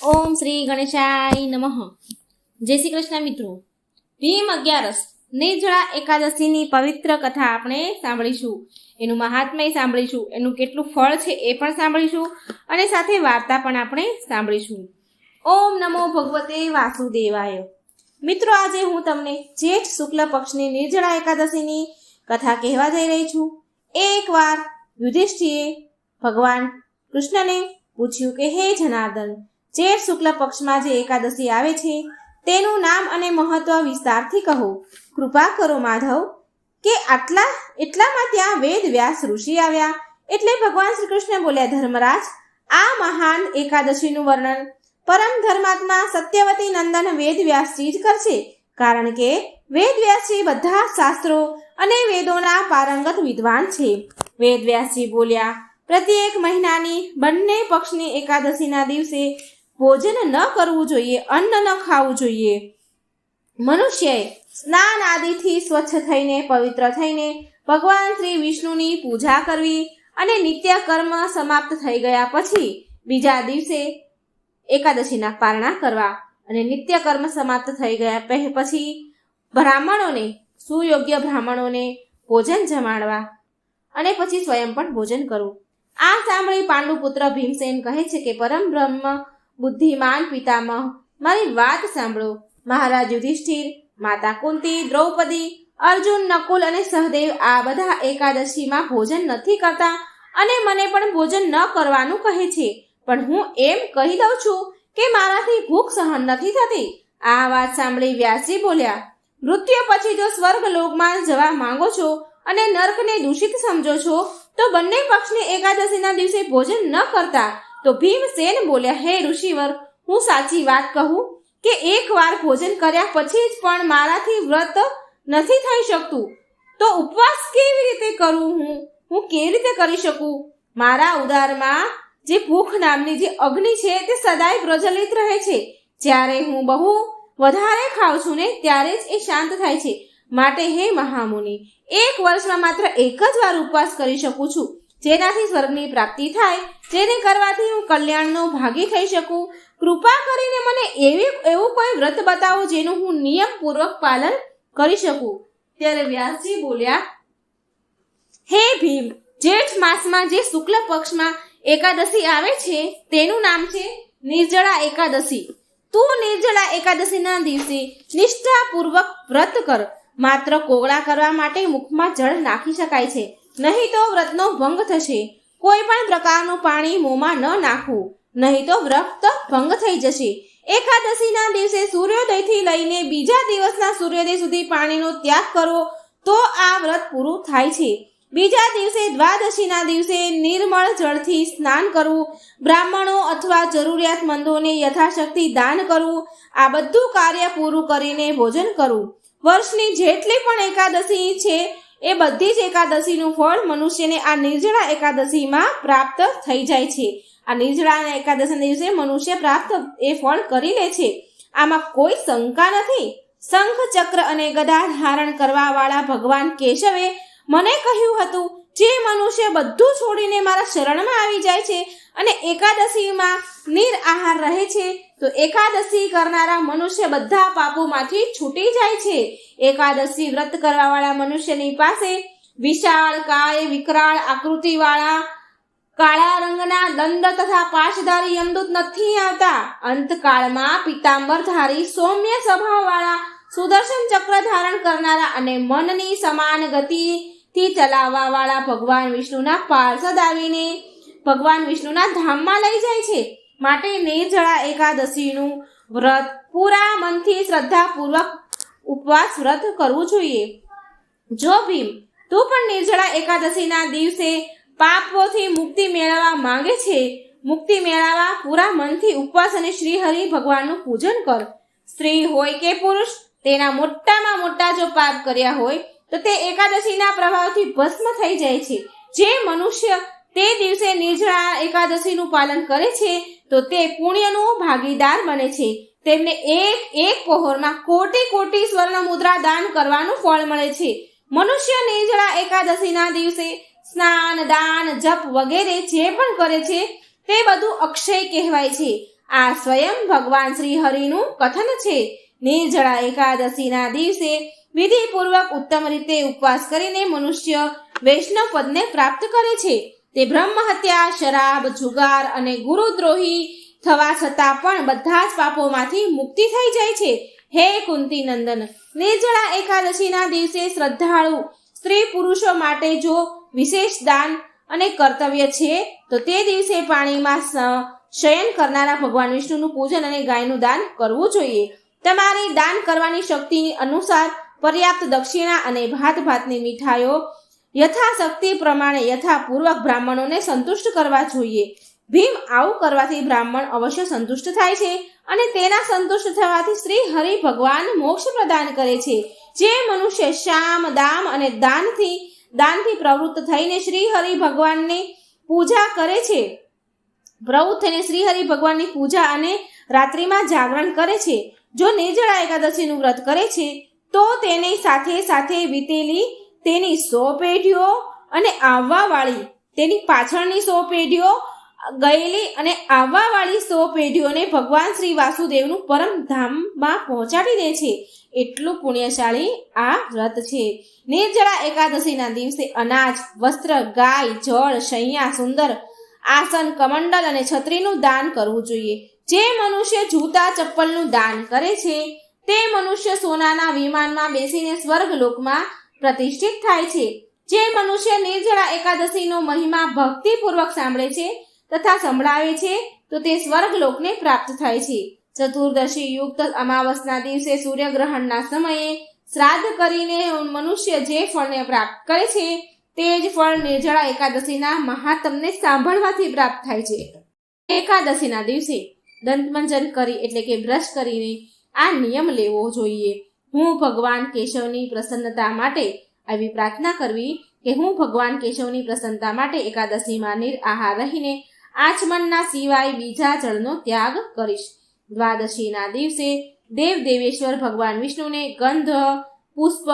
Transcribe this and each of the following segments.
ઓમ શ્રી ગણેશાય નમઃ. જય શ્રી કૃષ્ણ મિત્રો. ભીમ 11 નિર્જળા એકાદશીની પવિત્ર કથા આપણે સાંભળીશું. એનું મહાત્મ્ય સાંભળીશું, એનું કેટલું ફળ છે એ પણ સાંભળીશું અને સાથે વાર્તા પણ આપણે સાંભળીશું. ઓમ નમો ભગવતે વાસુદેવાય. મિત્રો, આજે હું તમને જેઠ શુક્લ પક્ષની નિર્જળા એકાદશીની કથા કહેવા જઈ રહી છું. એકવાર યુધિષ્ઠિરે ભગવાન કૃષ્ણને પૂછ્યું કે હે જનાર્દન, જેઠ શુક્લ પક્ષમાં જે એકાદશી આવે છે તેનું નામ અને મહત્વ વિસ્તારથી કહો. કૃપા કરો માધવ કે એટલામાં ત્યાં વેદ વ્યાસ ઋષિ આવ્યા. એટલે ભગવાન શ્રી કૃષ્ણ બોલ્યા, ધર્મરાજ, આ મહાન એકાદશીનું વર્ણન પરમ ધર્માત્મા સત્યવતી નંદન વેદ વ્યાસજી જ કરશે. કારણ કે વેદ વ્યાસજી બધા શાસ્ત્રો અને વેદોના પારંગત વિદ્વાન છે. વેદ વ્યાસજી બોલ્યા, પ્રત્યેક મહિનાની બંને પક્ષની એકાદશીના દિવસે ભોજન ન કરવું જોઈએ, અન્ન ન ખાવું જોઈએ. મનુષ્યએ સ્નાન આદિથી સ્વચ્છ થઈને પવિત્ર થઈને ભગવાન શ્રી વિષ્ણુની પૂજા કરવી અને નિત્ય કર્મ સમાપ્ત થઈ ગયા પછી બીજા દિવસે એકાદશીના પારણા કરવા અને નિત્ય કર્મ સમાપ્ત થઈ ગયા પછી બ્રાહ્મણોને, સુયોગ્ય બ્રાહ્મણોને ભોજન જમાડવા અને પછી સ્વયં પણ ભોજન કરવું. આ સાંભળી પાંડુપુત્ર ભીમસેન કહે છે કે પરમ બ્રહ્મ બુદ્ધિમાન પિતામહ, મારી વાત સાંભળો. મહારાજ યુધિષ્ઠિર, માતા કુંતી, દ્રૌપદી, અર્જુન, નકુલ અને સહદેવ આ બધા એકાદશીમાં ભોજન નથી કરતા અને મને પણ ભોજન ન કરવાનું કહે છે. પણ હું એમ કહી દઉં છું કે મારાથી ભૂખ સહન નથી થતી. આ વાત સાંભળી વ્યાસજી બોલ્યા, મૃત્યુ પછી જો સ્વર્ગ લોકમાં જવા માંગો છો અને નર્કને દૂષિત સમજો છો તો બંને પક્ષની એકાદશીના દિવસે ભોજન ન કરતા. તો ભીમસેન બોલ્યા, હે ઋષિવર, હું સાચી વાત કહું કે એકવાર ભોજન કર્યા પછી જ પણ મારાથી વ્રત નથી થઈ શકતું, તો ઉપવાસ કેવી રીતે કરું? હું કેવી રીતે કરી શકું? મારા ઉદરમાં જે ભૂખ નામની જે અગ્નિ છે તે સદાય પ્રજ્વલિત રહે છે. જ્યારે હું બહુ વધારે ખાઉં છું ને ત્યારે જ એ શાંત થાય છે. માટે હે મહામુનિ, એક વર્ષમાં માત્ર એક જ વાર ઉપવાસ કરી શકું છું, જેનાથી સ્વર્ગની પ્રાપ્તિ થાય, જેને કરવાથી હું કલ્યાણનો ભાગી થઈ શકું. કૃપા કરીને મને એવું કોઈ વ્રત બતાવો જેનું હું નિયમપૂર્વક પાલન કરી શકું. ત્યારે વ્યાસજી બોલ્યા, હે ભીમ, જેઠ માસમાં જે શુક્લ પક્ષમાં એકાદશી આવે છે તેનું નામ છે નિર્જળા એકાદશી. તું નિર્જળા એકાદશીના દિવસે નિષ્ઠાપૂર્વક વ્રત કર. માત્ર કોગળા કરવા માટે મુખમાં જળ નાખી શકાય છે, નહીં તો વ્રતનો ભંગ થશે. કોઈ પણ પ્રકારનું પાણી મોંમાં ન નાખવું, નહીં તો વ્રત ભંગ થઈ જશે. એકાદશીના દિવસે સૂર્યોદયથી લઈને બીજા દિવસના સૂર્યોદય સુધી પાણીનો ત્યાગ કરવો તો આ વ્રત પૂરું થાય છે. બીજા દિવસે દ્વાદશીના દિવસે નિર્મળ જળથી સ્નાન કરવું, બ્રાહ્મણો અથવા જરૂરિયાતમંદોને યથાશક્તિ દાન કરવું, આ બધું કાર્ય પૂરું કરીને ભોજન કરવું. વર્ષની જેટલી પણ એકાદશી છે એ બધી જ એકાદશીનું ફળ મનુષ્યને આ નિર્જળા એકાદશીમાં પ્રાપ્ત થઈ જાય છે. આ નિર્જળા એકાદશીના દિવસે મનુષ્ય પ્રાપ્ત એ ફળ કરી લે છે. આમાં કોઈ શંકા નથી. શંખ, ચક્ર અને ગદા ધારણ કરવા વાળા ભગવાન કેશવે મને કહ્યું હતું, જે મનુષ્ય બધું છોડીને મારા શરણમાં આવી જાય છે અને એકાદશીમાં નિરાહાર રહે છે તો એકાદશી કરનારા મનુષ્ય બધા પાપોમાંથી છૂટી જાય છે. એકાદશી વ્રત કરવા વાળા મનુષ્યની પાસે વિશાળ કાય, વિકરાળ આકૃતિવાળા કાળા રંગના દંડ તથા પાશધારી યમદૂત નથી આવતા. અંતકાળમાં પીતાંબરધારી સૌમ્ય સ્વભાવવાળા સુદર્શન ચક્ર ધારણ કરનારા અને મનની સમાન ગતિથી ચલાવવા વાળા ભગવાન વિષ્ણુના પાર્ષદ આવીને ભગવાન વિષ્ણુના ધામમાં લઈ જાય છે. માટે નિર્જળા એકાદશીનું વ્રત પૂરા મનથી શ્રદ્ધાપૂર્વક ઉપવાસ વ્રત કરવું જોઈએ. જો ભીમ, તું પણ નિર્જળા એકાદશીના દિવસે પાપોથી મુક્તિ મેળવવા માંગે છે, મુક્તિ મેળવવા પૂરા મનથી ઉપવાસ અને શ્રી હરિ ભગવાનનું પૂજન કર. સ્ત્રી હોય કે પુરુષ, તેના મોટામાં મોટા જો પાપ કર્યા હોય તો તે એકાદશીના પ્રભાવથી ભસ્મ થઈ જાય છે. જે મનુષ્ય તે દિવસે નિર્જળા એકાદશીનું પાલન કરે છે તો તે પુણ્યનો ભાગીદાર બને છે. તેમને એક પહોરમાં કોટી સ્વર્ણ મુદ્રા દાન કરવાનું ફળ મળે છે. મનુષ્ય નિર્જળા એકાદશીના દિવસે સ્નાન, દાન, જપ વગેરે જે પણ કરે છે તે બધું અક્ષય કહેવાય છે. આ સ્વયં ભગવાન શ્રી હરિનું કથન છે. નિર્જળા એકાદશીના દિવસે વિધિપૂર્વક ઉત્તમ રીતે ઉપવાસ કરીને મનુષ્ય વૈષ્ણવ પદને પ્રાપ્ત કરે છે. તે બ્રહ્મ હત્યા, શરાબ, જુગાર અને ગુરુદ્રોહી થવા છતાં પણ બધા જ પાપોમાંથી મુક્તિ થઈ જાય છે. હે કુંતી નંદન, નિર્જળા એકાદશીના દિવસે શ્રદ્ધાળુ સ્ત્રી પુરુષો માટે જો વિશેષ દાન અને કર્તવ્ય છે તો તે દિવસે પાણીમાં શયન કરનારા ભગવાન વિષ્ણુનું પૂજન અને ગાયનું દાન કરવું જોઈએ. તમારી દાન કરવાની શક્તિની અનુસાર પર્યાપ્ત દક્ષિણા અને ભાત ભાતની મીઠાઈઓ યથાશક્તિ પ્રમાણે યથાપૂર્વક બ્રાહ્મણોને સંતુષ્ટ કરવા જોઈએ. ભીમ આવું કરવાથી બ્રાહ્મણ અવશ્ય સંતુષ્ટ થાય છે અને તેના સંતુષ્ટ થવાથી શ્રી હરિ ભગવાન મોક્ષ પ્રદાન કરે છે. જે મનુષ્ય શામ, દામ અને દાનથી પ્રવૃત્ત થઈને શ્રી હરિ ભગવાનની પૂજા કરે છે, પ્રવૃત્ત થઈને શ્રી હરિ ભગવાનની પૂજા અને રાત્રિમાં જાગરણ કરે છે, જો નિર્જળા એકાદશીનું વ્રત કરે છે તો તેની સાથે સાથે વીતેલી તેની 100 પેઢીઓ અને આવવાવાળી તેની પાછળની 100 પેઢીઓ, ગયેલી અને આવવાવાળી 100 પેઢીઓને ભગવાન શ્રી વાસુદેવનું પરમ ધામમાં પહોંચાડી દે છે. એટલું પુણ્યશાળી આ વ્રત છે. નિર્જળા એકાદશીના દિવસે અનાજ, વસ્ત્ર, ગાય, જળ, શૈયા, સુંદર આસન, કમંડલ અને છત્રીનું દાન કરવું જોઈએ. જે મનુષ્ય જૂતા ચપ્પલનું દાન કરે છે તે મનુષ્ય સોનાના વિમાનમાં બેસીને સ્વર્ગલોકમાં પ્રતિષ્ઠિત થાય છે. જે મનુષ્ય નિર્જળા એકાદશીનો મહિમા ભક્તિપૂર્વક સાંભળે છે તથા સંભળાવે છે તો તે સ્વર્ગલોકને પ્રાપ્ત થાય છે. ચતુર્દશી યુક્ત અમાવસના દિવસે સૂર્યગ્રહણના સમયે શ્રાદ્ધ કરીને મનુષ્ય જે ફળને પ્રાપ્ત કરે છે તે જ ફળ નિર્જળા એકાદશીના મહાત્મને સાંભળવાથી પ્રાપ્ત થાય છે. એકાદશીના દિવસે દંતમંજન કરી એટલે કે બ્રશ કરીને આ નિયમ લેવો જોઈએ. હું ભગવાન કેશવની પ્રસન્નતા માટે આવી પ્રાર્થના કરવી કે હું ભગવાન કેશવની પ્રસન્નતા માટે એકાદશીમાં નિરાહાર રહીને આચમનના સિવાય બીજા જળનો ત્યાગ કરીશ. દ્વાદશીના દિવસે દેવ દેવેશ્વર ભગવાન વિષ્ણુને ગંધ, પુષ્પ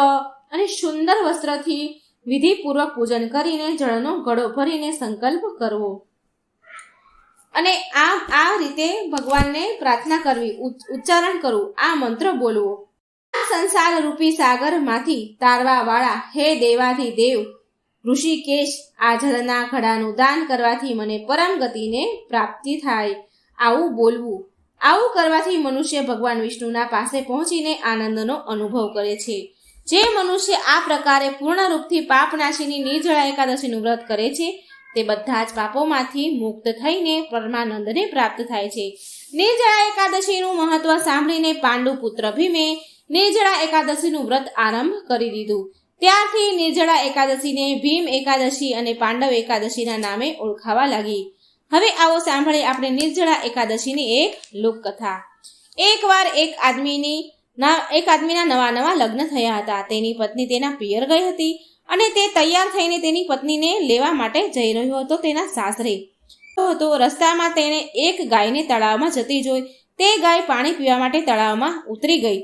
અને સુંદર વસ્ત્રથી વિધિપૂર્વક પૂજન કરીને જળનો ઘડો ભરીને સંકલ્પ કરવો અને આ રીતે ભગવાનને પ્રાર્થના કરવી, ઉચ્ચારણ કરવું, આ મંત્ર બોલવો. આ સંસાર રૂપી સાગરમાંથી તારવા વાળા હે દેવાધિદેવ ઋષિકેશ, આ જળના ઘડાનું દાન કરવાથી મને પરમ ગતિને પ્રાપ્તિ થાય. આવું બોલવું. આવું કરવાથી મનુષ્ય ભગવાન વિષ્ણુના પાસે પહોંચીને આનંદનો અનુભવ કરે છે. જે મનુષ્ય આ પ્રકારે પૂર્ણ રૂપથી પાપનાશીની નિર્જળા એકાદશીનું વ્રત કરે છે તે બધા જ પાપોમાંથી મુક્ત થઈને પરમાનંદને પ્રાપ્ત થાય છે. નિર્જળા એકાદશીનું મહત્વ સાંભળીને પાંડુ પુત્ર ભીમે નિર્જળા એકાદશીનું વ્રત આરંભ કરી દીધું. ત્યારથી નિર્જળા એકાદશીને ભીમ એકાદશી અને પાંડવ એકાદશીના નામે ઓળખાવા લાગી. હવે આવો સાંભળે આપણે નિર્જળા એકાદશીની એક લોકકથા. એકવાર એક આદમીના નવા લગ્ન થયા હતા. તેની પત્ની તેના પિયર ગઈ હતી અને તે તૈયાર થઈને તેની પત્નીને લેવા માટે જઈ રહ્યો હતો તેના સાસરે. તો રસ્તામાં તેણે એક ગાયને તળાવમાં જતી જોઈ. તે ગાય પાણી પીવા માટે તળાવમાં ઉતરી ગઈ,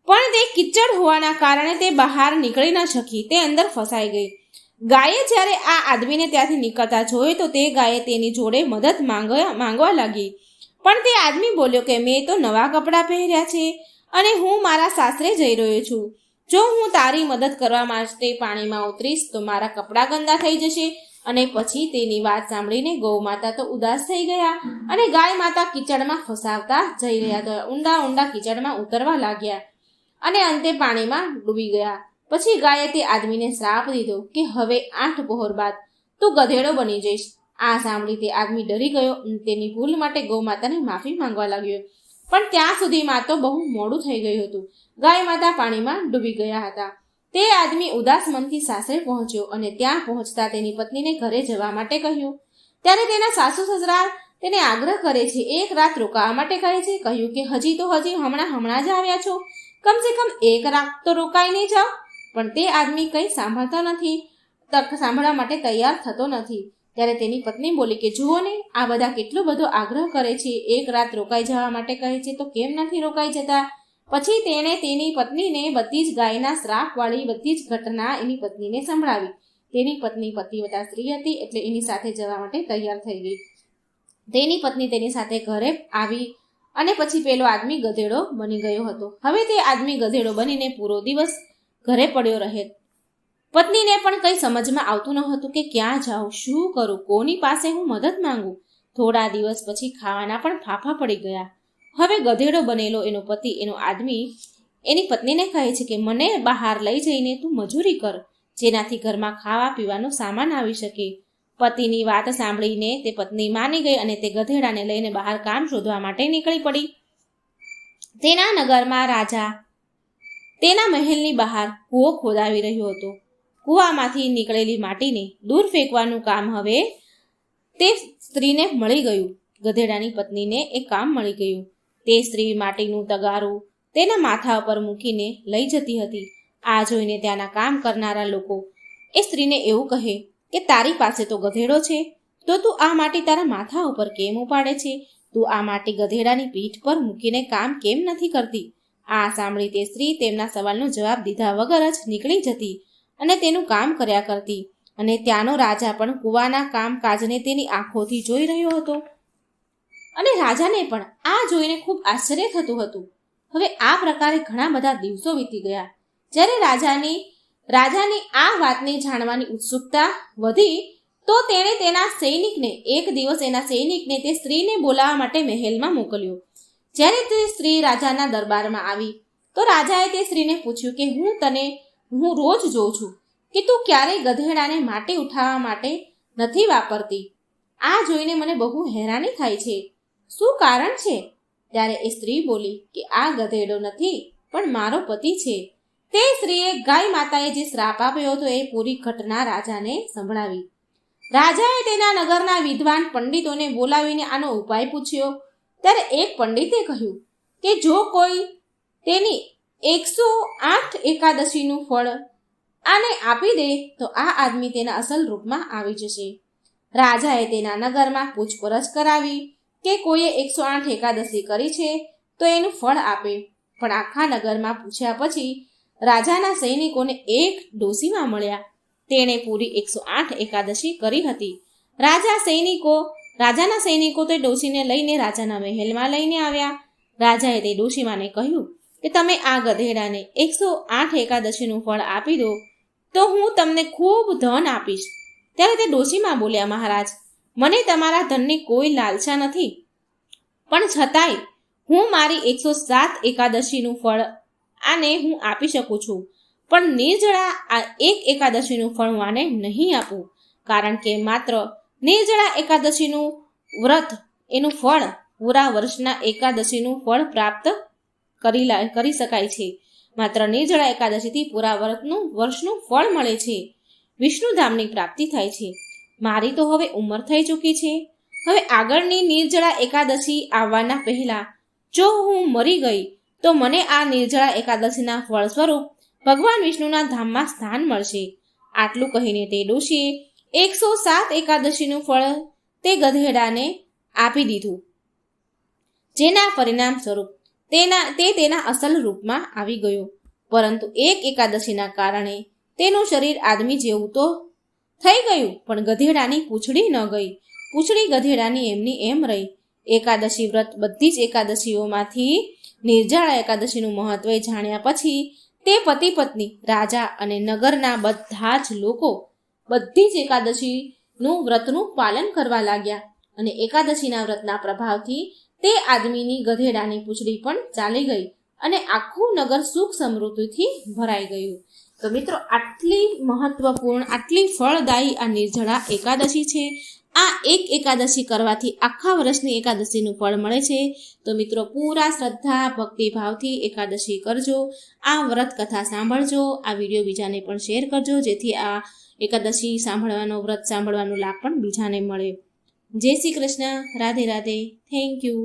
પણ તે કિચડ હોવાના કારણે તે બહાર નીકળી ન શકી. તે અંદર ફસાઈ ગઈ. ગાયે જ્યારે આ આદમીને ત્યાંથી નીકળતા જોયો તો તે ગાયે તેની જોડે મદદ માંગવા લાગી. પણ તે આદમી બોલ્યો કે મેં તો નવા કપડાં પહેર્યા છે અને હું મારા સાસરે જઈ રહ્યો છું. જો હું તારી મદદ કરવા માટે પાણીમાં ઉતરીશ તો મારા કપડાં ગંદા થઈ જશે. અને પછી તેની વાત સાંભળીને ગૌ માતા તો ઉદાસ થઈ ગયા અને ગાય માતા કિચડમાં ફસાવતા જઈ રહ્યા હતા. ઊંડા કિચડમાં ઉતરવા લાગ્યા અને અંતે પાણીમાં ડૂબી ગયા. પછી ગાયે તે આદમીને શ્રાપ દીધો કે હવે 8 પહોર બાદ તું ગધેડો બની જઈશ. આ સાંભળી તે આદમી ડરી ગયો અને તેની ભૂલ માટે ગૌ માતાને માફી માંગવા લાગ્યો. પણ ત્યાં સુધીમાં તો બહુ મોડું થઈ ગયું હતું. ગાય માતા પાણીમાં ડૂબી ગયા હતા. તે આદમી ઉદાસ મનથી સાસરે પહોંચ્યો અને ત્યાં પહોંચતા તેની પત્નીને ઘરે જવા માટે કહ્યું. ત્યારે તેના સાસુ સસરા તેને આગ્રહ કરે છે, એક રાત રોકાવા માટે કહે છે. કહ્યું કે હજી હમણાં જ આવ્યા છો, કમસે કમ એક રાત તો રોકાઈને જાઓ. પણ તે આદમી કંઈ સાંભળવા માટે તૈયાર થતો નથી. ત્યારે તેની પત્ની બોલી કે જુઓ ને, આ બધા કેટલો બધો આગ્રહ કરે છે, એક રાત રોકાઈ જવા માટે કહે છે તો કેમ નથી રોકાઈ જતા. પછી તેણે તેની પત્નીને બધી જ ગાયના શ્રાપવાળી બધી જ ઘટના એની પત્નીને સંભળાવી. તેની પત્ની પતિવ્રતા સ્ત્રી હતી એટલે એની સાથે જવા માટે તૈયાર થઈ ગઈ. તેની પત્ની તેની સાથે ઘરે આવી અને પછી પેલો આદમી ગધેડો બની ગયો હતો. હવે તે આદમી ગધેડો બનીને પૂરો દિવસ ઘરે પડ્યો રહે. પત્નીને પણ કંઈ સમજમાં આવતું ન હતું કે ક્યાં જાઉં, શું કરું, કોની પાસે હું મદદ માંગુ. થોડા દિવસ પછી ખાવાના પણ ફાફા પડી ગયા. હવે ગધેડો બનેલો એનો પતિ એનો આદમી એની પત્નીને કહે છે કે મને બહાર લઈ જઈને તું મજૂરી કર, જેનાથી ઘરમાં ખાવા પીવાનો સામાન આવી શકે. પતિની વાત સાંભળીને તે પત્ની માની ગઈ અને તે ગધેડાને લઈને બહાર કામ શોધવા માટે નીકળી પડી. તેના નગરમાં રાજા તેના મહેલની બહાર કૂવો ખોદાવી રહ્યો હતો. કૂવામાંથી નીકળેલી માટીને દૂર ફેંકવાનું કામ હવે તે સ્ત્રીને મળી ગયું. ગધેડાની પત્નીને એ કામ મળી ગયું. તે સ્ત્રી માટીનું તગારું તેના માથા ઉપર મૂકીને લઈ જતી હતી. આ જોઈને ત્યાંના કામ કરનારા લોકો એ સ્ત્રીને એવું કહે કે તારી પાસે તો ગધેડો છે, તો તું આ માટી તારા માથા ઉપર કેમ ઉપાડે છે? તું આ માટી ગધેડાની પીઠ પર મૂકીને કામ કેમ નથી કરતી? આ સાંભળી તે સ્ત્રી તેમના સવાલનો જવાબ દીધા વગર જ નીકળી જતી અને તેનું કામ કર્યા કરતી. અને ત્યાંનો રાજા પણ કૂવાના કામકાજને તેની આંખોથી જોઈ રહ્યો હતો. અને રાજાને પણ આ જોઈને ખૂબ આશ્ચર્ય થતું હતું. હવે આ પ્રકારે ઘણા બધા દિવસો વીતી ગયા. જ્યારે રાજાની આ વાતને જાણવાની ઉત્સુકતા વધી તો તેણે તેના સૈનિકને એક દિવસ એના સૈનિકને તે સ્ત્રીને બોલાવવા માટે મહેલમાં મોકલ્યો. જ્યારે તે સ્ત્રી રાજાના દરબારમાં આવી તો રાજાએ તે સ્ત્રીને પૂછ્યું કે હું રોજ જોઉં છું કે તું ક્યારેય ગધેડાને માટી ઉઠાવવા માટે નથી વાપરતી. આ જોઈને મને બહુ હેરાની થાય છે. શું કારણ છે? ત્યારે એ સ્ત્રી બોલી કે આ ગધેડો નથી પણ મારો પતિ છે. તે સ્ત્રીએ ગાય માતાએ જે શ્રાપ આપ્યો હતો એ પૂરી ઘટના રાજાને સંભળાવી. રાજાએ તેના નગરના વિદ્વાન પંડિતોને બોલાવીને આનો ઉપાય પૂછ્યો. ત્યારે એક પંડિતે કહ્યું કે જો કોઈ તેની 108 એકાદશીનું ફળ આને આપી દે તો આ આદમી તેના અસલ રૂપમાં આવી જશે. રાજાએ તેના નગરમાં પૂછપરછ કરાવી કે કોઈએ 108 એકાદશી કરી છે તો એનું ફળ આપે. પણ આખા નગરમાં પૂછ્યા પછી રાજાના સૈનિકોને એક ડોશીમાં મળ્યા. તેણે પૂરી 108 એકાદશી કરી હતી. રાજાના સૈનિકો તે ડોશીને લઈને રાજાના મહેલમાં લઈને આવ્યા. રાજાએ તે ડોશીમાને કહ્યું કે તમે આ ગધેડાને 108 એકાદશીનું ફળ આપી દો તો હું તમને ખૂબ ધન આપીશ. ત્યારે તે ડોશીમા બોલ્યા, મહારાજ, મને તમારા ધનની કોઈ લાલસા નથી, પણ છતાંય હું મારી 107 એકાદશીનું ફળ આને હું આપી શકું છું, પણ નિર્જળા આ એક એકાદશીનું ફળ હું આને નહીં આપું, કારણ કે માત્ર નિર્જળા એકાદશીનું વ્રત એનું ફળ પૂરા વર્ષના એકાદશીનું ફળ પ્રાપ્ત કરી શકાય છે. માત્ર નિર્જળા એકાદશીથી પૂરા વર્ષનું ફળ મળે છે. વિષ્ણુધામની પ્રાપ્તિ થાય છે. મારી તો હવે ઉંમર થઈ ચૂકી છે. હવે આગળની નિર્જળા એકાદશી આવવાના પહેલા જો હું મરી ગઈ તો મને આ નિર્જળા એકાદશીના ફળ સ્વરૂપ ભગવાન વિષ્ણુના ધામમાં સ્થાન મળશે. આટલું કહીને તે ડોશીએ 107 એકાદશીનું ફળ તે ગધેડાને આપી દીધું, જેના પરિણામ સ્વરૂપ તે તેના અસલ રૂપમાં આવી ગયો. પરંતુ એક એકાદશીના કારણે તેનું શરીર આદમી જેવું તો થઈ ગયું, પણ ગધેડાની પૂંછડી ન ગઈ. પૂંછડી ગધેડાની એમની એમ રહી. એકાદશી વ્રત બધી જ એકાદશીઓમાંથી નિર્જળા એકાદશીનું મહત્વ જાણ્યા પછી તે પતિ પત્ની, રાજા અને નગરના બધા જ લોકો બધી જ એકાદશીનું વ્રતનું પાલન કરવા લાગ્યા. અને એકાદશીના વ્રતના પ્રભાવથી તે આદમીની ગધેડાની પૂંછડી પણ ચાલી ગઈ અને આખું નગર સુખ સમૃદ્ધિથી ભરાઈ ગયું. તો મિત્રો, આટલી મહત્વપૂર્ણ, આટલી ફળદાયી આ નિર્જળા એકાદશી છે. આ એક એકાદશી કરવાથી આખા વર્ષની એકાદશીનું ફળ મળે છે. તો મિત્રો, પૂરા શ્રદ્ધા ભક્તિભાવથી એકાદશી કરજો. આ વ્રત કથા સાંભળજો. આ વિડીયો બીજાને પણ શેર કરજો, જેથી આ એકાદશી વ્રત સાંભળવાનો લાભ પણ બીજાને મળે. જય શ્રી કૃષ્ણ. રાધે રાધે. Thank you.